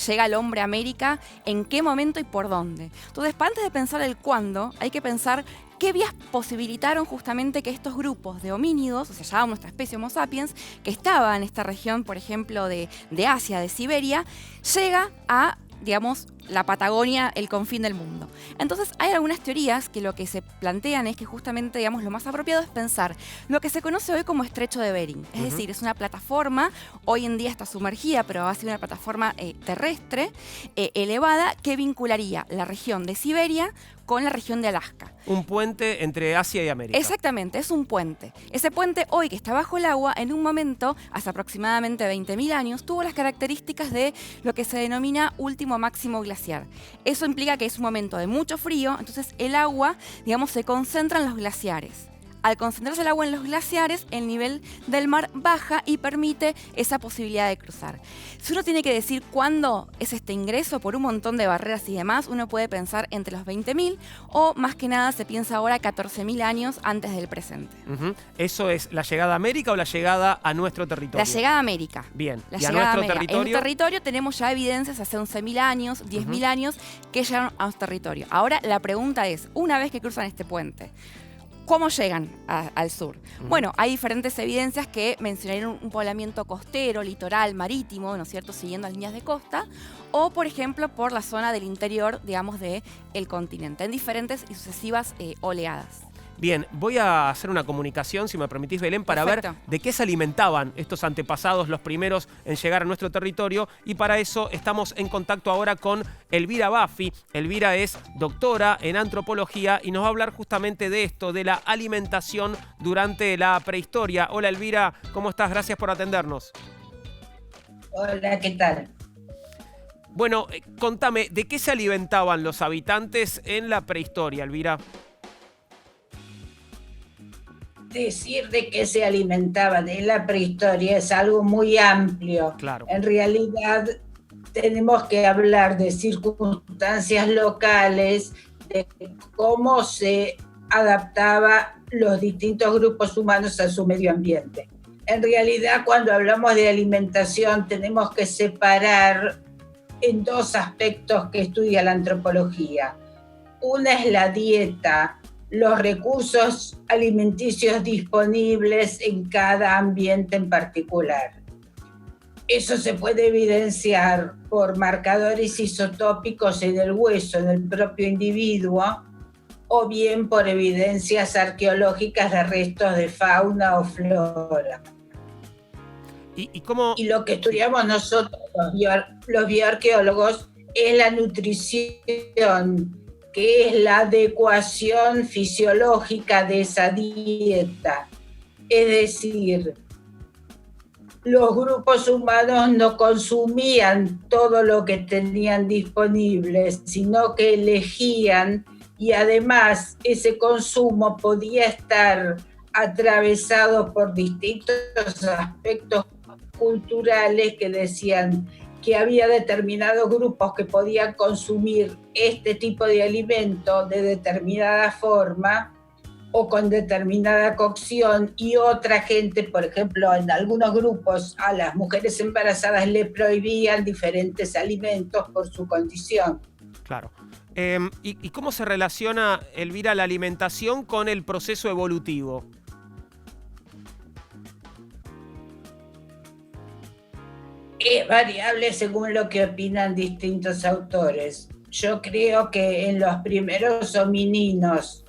llega el hombre a América, en qué momento y por dónde. Entonces, antes de pensar el cuándo, hay que pensar qué vías posibilitaron justamente que estos grupos de homínidos, o sea, llamábamos nuestra especie Homo sapiens, que estaba en esta región, por ejemplo, de Asia, de Siberia, llega a, digamos, la Patagonia, el confín del mundo. Entonces, hay algunas teorías que lo que se plantean es que justamente, digamos, lo más apropiado es pensar lo que se conoce hoy como Estrecho de Bering. Es decir, es una plataforma, hoy en día está sumergida, pero va a ser una plataforma terrestre, elevada, que vincularía la región de Siberia con la región de Alaska. Un puente entre Asia y América. Exactamente, es un puente. Ese puente, hoy que está bajo el agua, en un momento, hace aproximadamente 20.000 años, tuvo las características de lo que se denomina último máximo glaciar. Eso implica que es un momento de mucho frío, entonces el agua, digamos, se concentra en los glaciares. al concentrarse el agua en los glaciares, el nivel del mar baja y permite esa posibilidad de cruzar. Si uno tiene que decir cuándo es este ingreso por un montón de barreras y demás, uno puede pensar entre los 20.000 o más que nada se piensa ahora 14.000 años antes del presente. ¿Eso es la llegada a América o la llegada a nuestro territorio? La llegada a América. Bien. La ¿Y a llegada nuestro a América. territorio? En nuestro territorio tenemos ya evidencias hace 11.000 años, 10.000 años que llegaron a nuestro territorio. Ahora la pregunta es, una vez que cruzan este puente, ¿cómo llegan al sur? Bueno, hay diferentes evidencias que mencionaron un poblamiento costero, litoral, marítimo, ¿no es cierto?, siguiendo las líneas de costa, o por ejemplo por la zona del interior, digamos, del continente, en diferentes y sucesivas oleadas. Bien, voy a hacer una comunicación, si me permitís, Belén, para Perfecto. ver de qué se alimentaban estos antepasados, los primeros en llegar a nuestro territorio, y para eso estamos en contacto ahora con Elvira Baffi. Elvira es doctora en antropología y nos va a hablar justamente de esto, de la alimentación durante la prehistoria. Hola Elvira, ¿cómo estás? Gracias por atendernos. Hola, ¿qué tal? Bueno, contame, ¿de qué se alimentaban los habitantes en la prehistoria, Elvira? Decir de qué se alimentaban en la prehistoria es algo muy amplio. Claro. En realidad tenemos que hablar de circunstancias locales, de cómo se adaptaban los distintos grupos humanos a su medio ambiente. En realidad, cuando hablamos de alimentación, tenemos que separar en dos aspectos que estudia la antropología. Una es la dieta, los recursos alimenticios disponibles en cada ambiente en particular. Eso se puede evidenciar por marcadores isotópicos en el hueso, en el propio individuo, o bien por evidencias arqueológicas de restos de fauna o flora. ¿Y lo que estudiamos nosotros, los bioarqueólogos, es la nutrición, que es la adecuación fisiológica de esa dieta. Es decir, los grupos humanos no consumían todo lo que tenían disponible, sino que elegían, y además ese consumo podía estar atravesado por distintos aspectos culturales que decían que había determinados grupos que podían consumir este tipo de alimento de determinada forma o con determinada cocción, y otra gente, por ejemplo, en algunos grupos a las mujeres embarazadas le prohibían diferentes alimentos por su condición. Claro. ¿Y cómo se relaciona, Elvira, la alimentación con el proceso evolutivo? Es variable según lo que opinan distintos autores. Yo creo que en los primeros homininos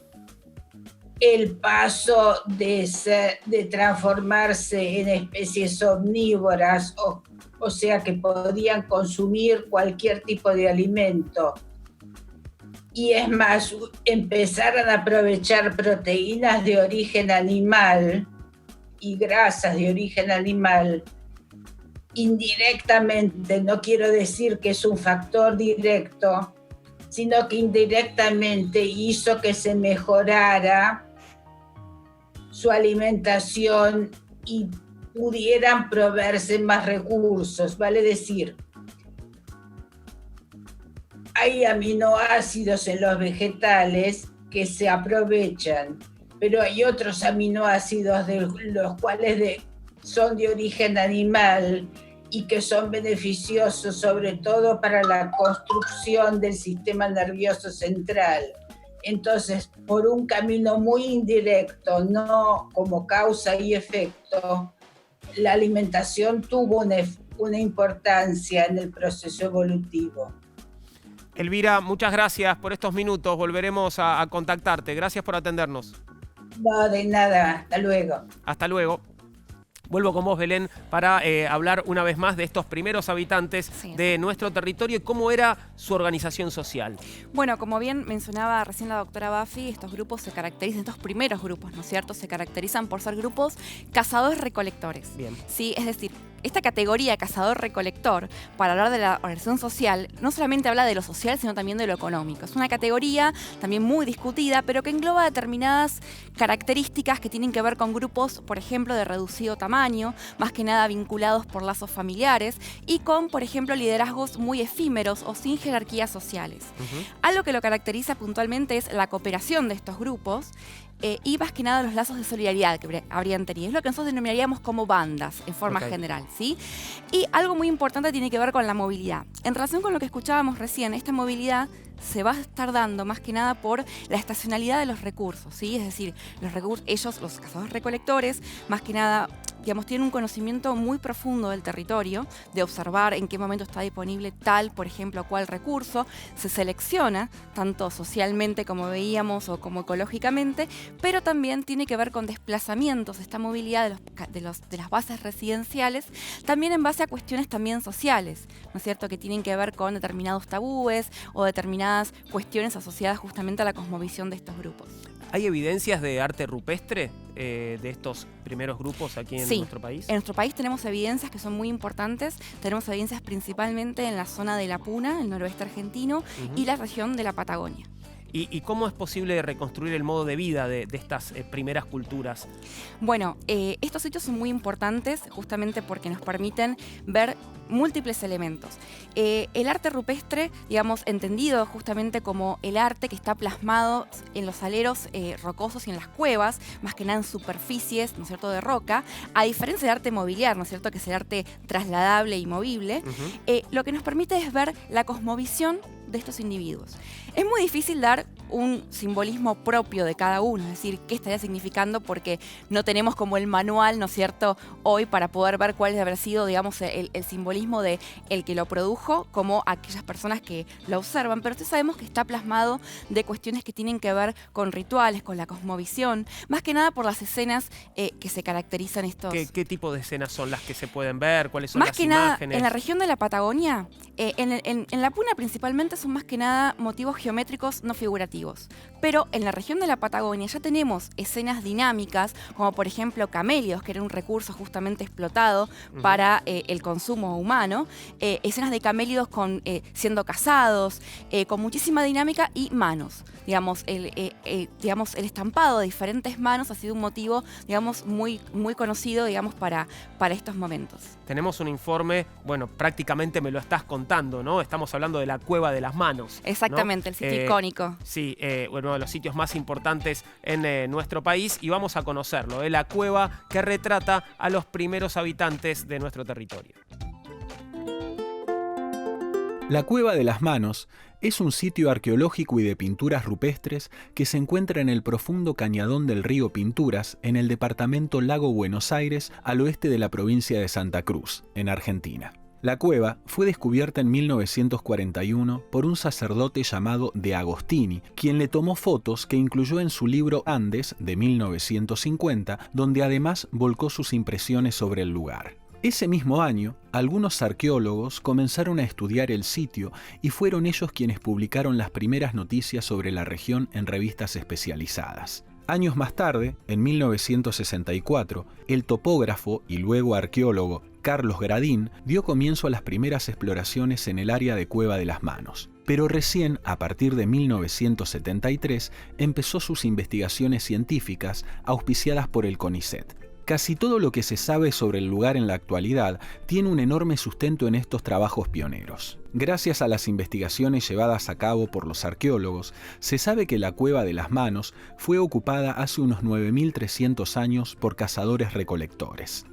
el paso de transformarse en especies omnívoras, o sea que podían consumir cualquier tipo de alimento, y es más, empezaron a aprovechar proteínas de origen animal y grasas de origen animal, indirectamente, no quiero decir que es un factor directo, sino que indirectamente hizo que se mejorara su alimentación y pudieran proveerse más recursos. Vale decir, hay aminoácidos en los vegetales que se aprovechan, pero hay otros aminoácidos de los cuales son de origen animal y que son beneficiosos sobre todo para la construcción del sistema nervioso central. Entonces, por un camino muy indirecto, no como causa y efecto, la alimentación tuvo una importancia en el proceso evolutivo. Elvira, muchas gracias por estos minutos. Volveremos a contactarte. Gracias por atendernos. No, de nada. Hasta luego. Hasta luego. Vuelvo con vos, Belén, para hablar una vez más de estos primeros habitantes de nuestro territorio y cómo era su organización social. Bueno, como bien mencionaba recién la doctora Baffi, estos grupos se caracterizan, estos primeros grupos, ¿no es cierto?, se caracterizan por ser grupos cazadores-recolectores. Bien. Sí, es decir, esta categoría de cazador-recolector, para hablar de la organización social, no solamente habla de lo social, sino también de lo económico. Es una categoría también muy discutida, pero que engloba determinadas características que tienen que ver con grupos, por ejemplo, de reducido tamaño, más que nada vinculados por lazos familiares, y con, por ejemplo, liderazgos muy efímeros o sin jerarquías sociales. Algo que lo caracteriza puntualmente es la cooperación de estos grupos, y más que nada los lazos de solidaridad que habrían tenido. Es lo que nosotros denominaríamos como bandas en forma general, ¿sí? Y algo muy importante tiene que ver con la movilidad. En relación con lo que escuchábamos recién, esta movilidad se va a estar dando más que nada por la estacionalidad de los recursos, ¿sí? Es decir, ellos, los cazadores-recolectores, más que nada, digamos, tienen un conocimiento muy profundo del territorio, de observar en qué momento está disponible tal, por ejemplo, cual recurso. Se selecciona, tanto socialmente como veíamos o como ecológicamente, pero también tiene que ver con desplazamientos, esta movilidad de las bases residenciales, también en base a cuestiones también sociales, ¿no es cierto?, que tienen que ver con determinados tabúes o determinadas cuestiones asociadas justamente a la cosmovisión de estos grupos. ¿Hay evidencias de arte rupestre de estos primeros grupos aquí en nuestro país? En nuestro país tenemos evidencias que son muy importantes. Tenemos evidencias principalmente en la zona de la Puna, el noroeste argentino, y la región de la Patagonia. ¿Y cómo es posible reconstruir el modo de vida de estas primeras culturas? Bueno, estos hechos son muy importantes justamente porque nos permiten ver múltiples elementos. El arte rupestre, digamos, entendido justamente como el arte que está plasmado en los aleros rocosos y en las cuevas, más que nada en superficies, ¿no es cierto?, de roca, a diferencia del arte mobiliar, ¿no es cierto?, que es el arte trasladable y movible, lo que nos permite es ver la cosmovisión de estos individuos. Es muy difícil dar un simbolismo propio de cada uno, es decir, qué estaría significando, porque no tenemos como el manual, ¿no es cierto?, hoy para poder ver cuál debe haber sido, digamos, el simbolismo de el que lo produjo, como aquellas personas que lo observan, pero sí sabemos que está plasmado de cuestiones que tienen que ver con rituales, con la cosmovisión, más que nada por las escenas que se caracterizan estos. ¿Qué tipo de escenas son las que se pueden ver? ¿Cuáles son más las que imágenes? Nada, en la región de la Patagonia, en la Puna principalmente son más que nada motivos geométricos no figurativos. Pero en la región de la Patagonia ya tenemos escenas dinámicas, como por ejemplo camélidos, que era un recurso justamente explotado para el consumo humano. Escenas de camélidos siendo cazados, con muchísima dinámica y manos. Digamos, el estampado de diferentes manos ha sido un motivo, digamos, muy, muy conocido, digamos, para estos momentos. Tenemos un informe, bueno, prácticamente me lo estás contando, ¿no? Estamos hablando de la Cueva de las Manos. Exactamente, ¿no? El sitio icónico. Sí, uno de los sitios más importantes en nuestro país, y vamos a conocerlo, la cueva que retrata a los primeros habitantes de nuestro territorio. La Cueva de las Manos es un sitio arqueológico y de pinturas rupestres que se encuentra en el profundo cañadón del río Pinturas, en el departamento Lago Buenos Aires, al oeste de la provincia de Santa Cruz, en Argentina. La cueva fue descubierta en 1941 por un sacerdote llamado De Agostini, quien le tomó fotos que incluyó en su libro Andes, de 1950, donde además volcó sus impresiones sobre el lugar. Ese mismo año, algunos arqueólogos comenzaron a estudiar el sitio y fueron ellos quienes publicaron las primeras noticias sobre la región en revistas especializadas. Años más tarde, en 1964, el topógrafo y luego arqueólogo Carlos Gradín dio comienzo a las primeras exploraciones en el área de Cueva de las Manos. Pero recién, a partir de 1973, empezó sus investigaciones científicas auspiciadas por el CONICET. Casi todo lo que se sabe sobre el lugar en la actualidad tiene un enorme sustento en estos trabajos pioneros. Gracias a las investigaciones llevadas a cabo por los arqueólogos, se sabe que la Cueva de las Manos fue ocupada hace unos 9.300 años por cazadores-recolectores.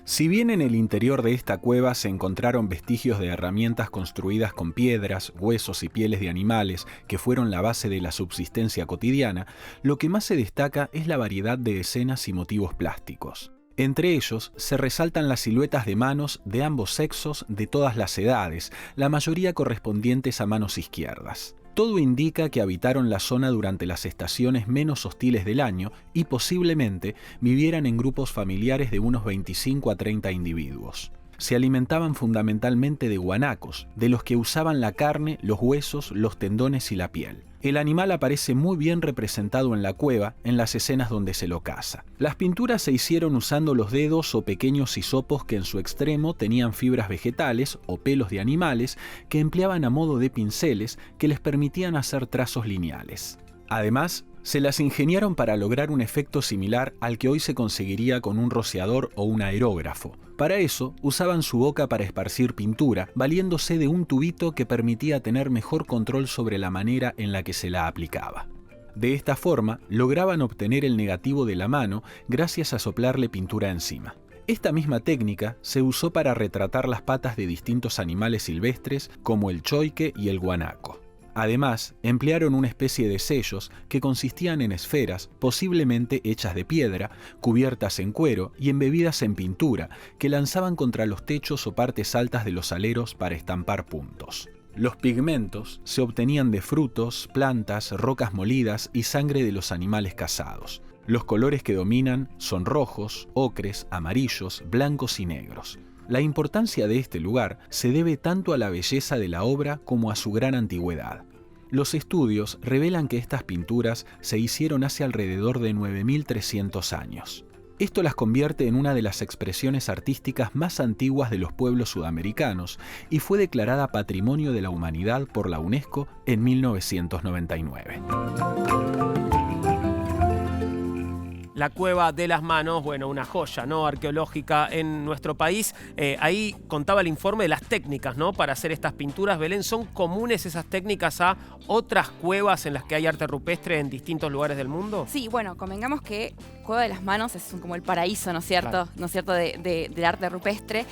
Si bien en el interior de esta cueva se encontraron vestigios de herramientas construidas con piedras, huesos y pieles de animales que fueron la base de la subsistencia cotidiana, lo que más se destaca es la variedad de escenas y motivos plásticos. Entre ellos se resaltan las siluetas de manos de ambos sexos de todas las edades, la mayoría correspondientes a manos izquierdas. Todo indica que habitaron la zona durante las estaciones menos hostiles del año y posiblemente vivieran en grupos familiares de unos 25 a 30 individuos. Se alimentaban fundamentalmente de guanacos, de los que usaban la carne, los huesos, los tendones y la piel. El animal aparece muy bien representado en la cueva en las escenas donde se lo caza. Las pinturas se hicieron usando los dedos o pequeños hisopos que en su extremo tenían fibras vegetales o pelos de animales que empleaban a modo de pinceles que les permitían hacer trazos lineales. Además, se las ingeniaron para lograr un efecto similar al que hoy se conseguiría con un rociador o un aerógrafo. Para eso, usaban su boca para esparcir pintura, valiéndose de un tubito que permitía tener mejor control sobre la manera en la que se la aplicaba. De esta forma, lograban obtener el negativo de la mano gracias a soplarle pintura encima. Esta misma técnica se usó para retratar las patas de distintos animales silvestres como el choique y el guanaco. Además, emplearon una especie de sellos que consistían en esferas, posiblemente hechas de piedra, cubiertas en cuero y embebidas en pintura, que lanzaban contra los techos o partes altas de los aleros para estampar puntos. Los pigmentos se obtenían de frutos, plantas, rocas molidas y sangre de los animales cazados. Los colores que dominan son rojos, ocres, amarillos, blancos y negros. La importancia de este lugar se debe tanto a la belleza de la obra como a su gran antigüedad. Los estudios revelan que estas pinturas se hicieron hace alrededor de 9.300 años. Esto las convierte en una de las expresiones artísticas más antiguas de los pueblos sudamericanos y fue declarada Patrimonio de la Humanidad por la UNESCO en 1999. La Cueva de las Manos, bueno, una joya, ¿no?, arqueológica en nuestro país. Ahí contaba el informe de las técnicas, ¿no?, para hacer estas pinturas. Belén, ¿son comunes esas técnicas a otras cuevas en las que hay arte rupestre en distintos lugares del mundo? Sí, bueno, convengamos que Cueva de las Manos es como el paraíso, ¿no es cierto?, Claro. ¿no es cierto?, del arte rupestre.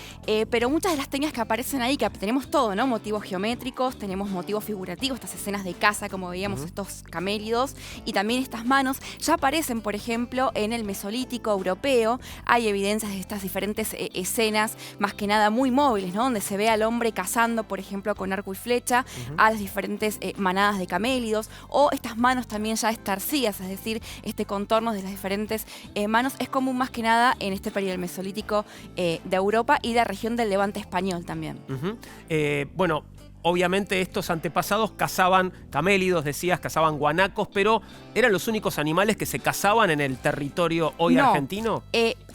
Pero muchas de las técnicas que aparecen ahí, que tenemos todo, ¿no?, motivos geométricos, tenemos motivos figurativos, estas escenas de caza, como veíamos, estos camélidos, y también estas manos, ya aparecen, por ejemplo, en el Mesolítico europeo. Hay evidencias de estas diferentes escenas, más que nada muy móviles, ¿no?, donde se ve al hombre cazando, por ejemplo, con arco y flecha, a las diferentes manadas de camélidos, o estas manos también ya estarcidas, es decir, contornos de las diferentes manos. Es común más que nada en este periodo del Mesolítico de Europa y la región del Levante español también. Bueno, obviamente estos antepasados cazaban camélidos, decías, cazaban guanacos, pero ¿eran los únicos animales que se cazaban en el territorio hoy No. argentino?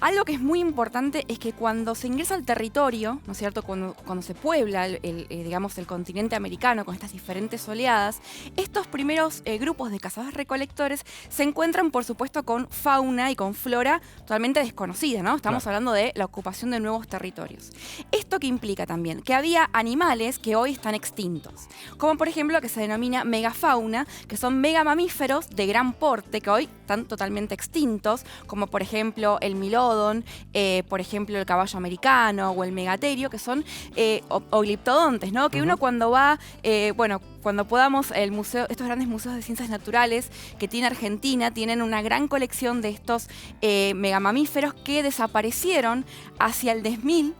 Algo que es muy importante es que cuando se ingresa al territorio, ¿no es cierto?, cuando se puebla digamos, el continente americano con estas diferentes oleadas, estos primeros grupos de cazadores-recolectores se encuentran, por supuesto, con fauna y con flora totalmente desconocida, ¿no? Estamos Claro. hablando de la ocupación de nuevos territorios. ¿Esto que implica también? Que había animales que hoy están extintos, como por ejemplo lo que se denomina megafauna, que son megamamíferos de gran porte que hoy están totalmente extintos, como por ejemplo el milodon, por ejemplo el caballo americano o el megaterio, que son ogliptodontes, ¿no? Que uno cuando va, cuando podamos, estos grandes museos de ciencias naturales que tiene Argentina, tienen una gran colección de estos megamamíferos que desaparecieron hacia el 10.000.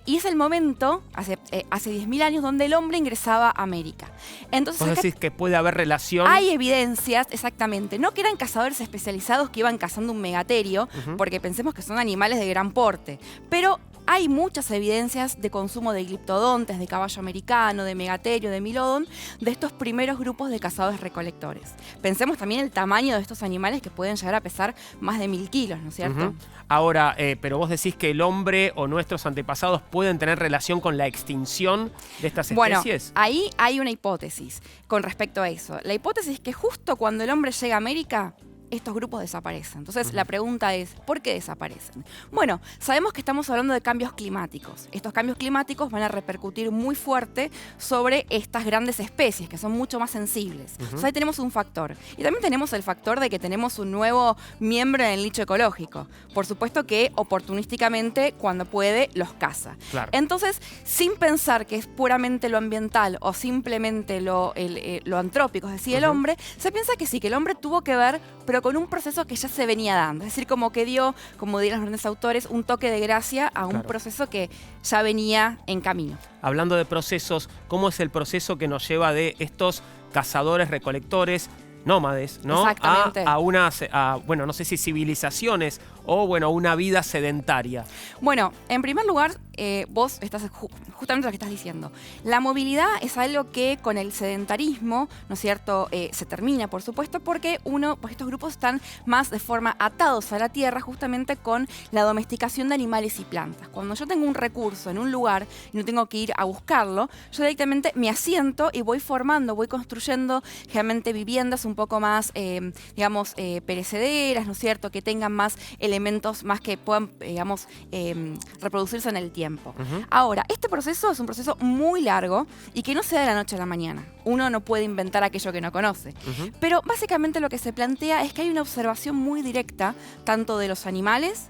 Y es el momento, hace 10.000 años, donde el hombre ingresaba a América. Entonces, ¿Vos acá decís que puede haber relación? hay evidencias, exactamente, no que eran cazadores especializados que iban cazando un megaterio, porque pensemos que son animales de gran porte, pero hay muchas evidencias de consumo de gliptodontes, de caballo americano, de megaterio, de milodon, de estos primeros grupos de cazadores-recolectores. Pensemos también el tamaño de estos animales, que pueden llegar a pesar más de 1.000 kilos, ¿no es cierto? Ahora, pero vos decís que el hombre o nuestros antepasados pueden tener relación con la extinción de estas especies. Bueno, ahí hay una hipótesis con respecto a eso. La hipótesis es que justo cuando el hombre llega a América, estos grupos desaparecen. Entonces, la pregunta es, ¿por qué desaparecen? Bueno, sabemos que estamos hablando de cambios climáticos. Estos cambios climáticos van a repercutir muy fuerte sobre estas grandes especies, que son mucho más sensibles. Entonces, ahí tenemos un factor. Y también tenemos el factor de que tenemos un nuevo miembro en el nicho ecológico. Por supuesto que oportunísticamente, cuando puede, los caza. Claro. Entonces, sin pensar que es puramente lo ambiental o simplemente lo antrópico, es decir, el hombre, se piensa que sí, que el hombre tuvo que ver, pero con un proceso que ya se venía dando. Es decir, como que dio, como dirán los grandes autores, un toque de gracia a un proceso que ya venía en camino. Hablando de procesos, ¿cómo es el proceso que nos lleva de estos cazadores-recolectores nómades, ¿no? Exactamente. Bueno, no sé si civilizaciones o, bueno, una vida sedentaria? Bueno, en primer lugar, vos estás justamente lo que estás diciendo. La movilidad es algo que con el sedentarismo, ¿no es cierto?, se termina, por supuesto, porque pues estos grupos están más de forma atados a la tierra, justamente con la domesticación de animales y plantas. Cuando yo tengo un recurso en un lugar y no tengo que ir a buscarlo, yo directamente me asiento y voy formando, voy construyendo generalmente viviendas un poco más, digamos, perecederas, ¿no es cierto?, que tengan más elementos, más que puedan, digamos, reproducirse en el tiempo. Ahora, este proceso es un proceso muy largo y que no se da de la noche a la mañana. Uno no puede inventar aquello que no conoce. Pero básicamente lo que se plantea es que hay una observación muy directa, tanto de los animales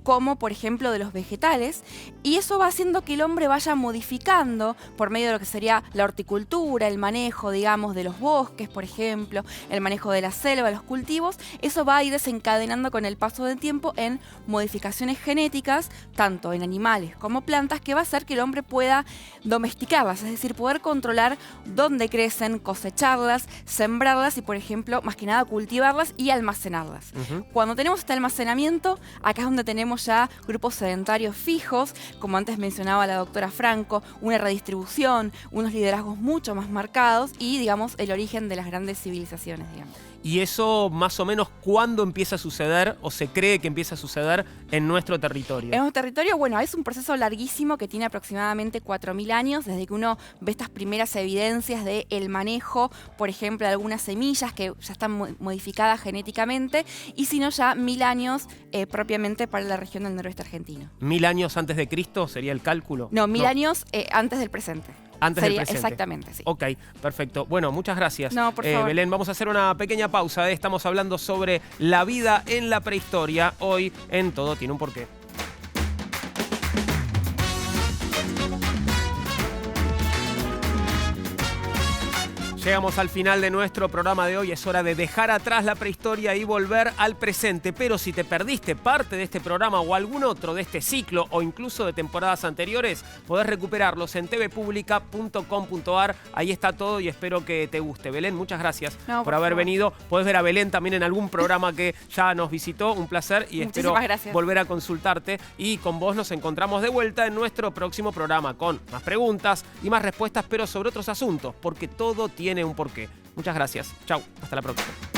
como, por ejemplo, de los vegetales, y eso va haciendo que el hombre vaya modificando por medio de lo que sería la horticultura, el manejo, digamos, de los bosques, por ejemplo, el manejo de la selva, los cultivos. Eso va a ir desencadenando con el paso del tiempo en modificaciones genéticas, tanto en animales como plantas, que va a hacer que el hombre pueda domesticarlas, es decir, poder controlar dónde crecen, cosecharlas, sembrarlas y, por ejemplo, más que nada, cultivarlas y almacenarlas. Cuando tenemos este almacenamiento, acá es donde tenemos ya grupos sedentarios fijos, como antes mencionaba la doctora Franco, una redistribución, unos liderazgos mucho más marcados y, digamos, el origen de las grandes civilizaciones, digamos. ¿Y eso más o menos cuándo empieza a suceder o se cree que empieza a suceder en nuestro territorio? En nuestro territorio, bueno, es un proceso larguísimo que tiene aproximadamente 4.000 años, desde que uno ve estas primeras evidencias del manejo, por ejemplo, de algunas semillas que ya están modificadas genéticamente, y si no ya 1.000 años propiamente para la región del noroeste argentino. ¿1.000 años antes de Cristo sería el cálculo? No, 1.000 años antes del presente. Antes del presente. Exactamente, sí. Ok, perfecto. Bueno, muchas gracias. No, por favor. Belén, vamos a hacer una pequeña pausa. Estamos hablando sobre la vida en la prehistoria. Hoy en Todo Tiene un Porqué. Llegamos al final de nuestro programa de hoy. Es hora de dejar atrás la prehistoria y volver al presente. Pero si te perdiste parte de este programa o algún otro de este ciclo o incluso de temporadas anteriores, podés recuperarlos en tvpublica.com.ar. Ahí está todo y espero que te guste. Belén, muchas gracias por haber venido. Podés ver a Belén también en algún programa que ya nos visitó. Un placer y espero volver a consultarte. Y con vos nos encontramos de vuelta en nuestro próximo programa con más preguntas y más respuestas, pero sobre otros asuntos, porque todo tiene un porqué. Muchas gracias. Chau. Hasta la próxima.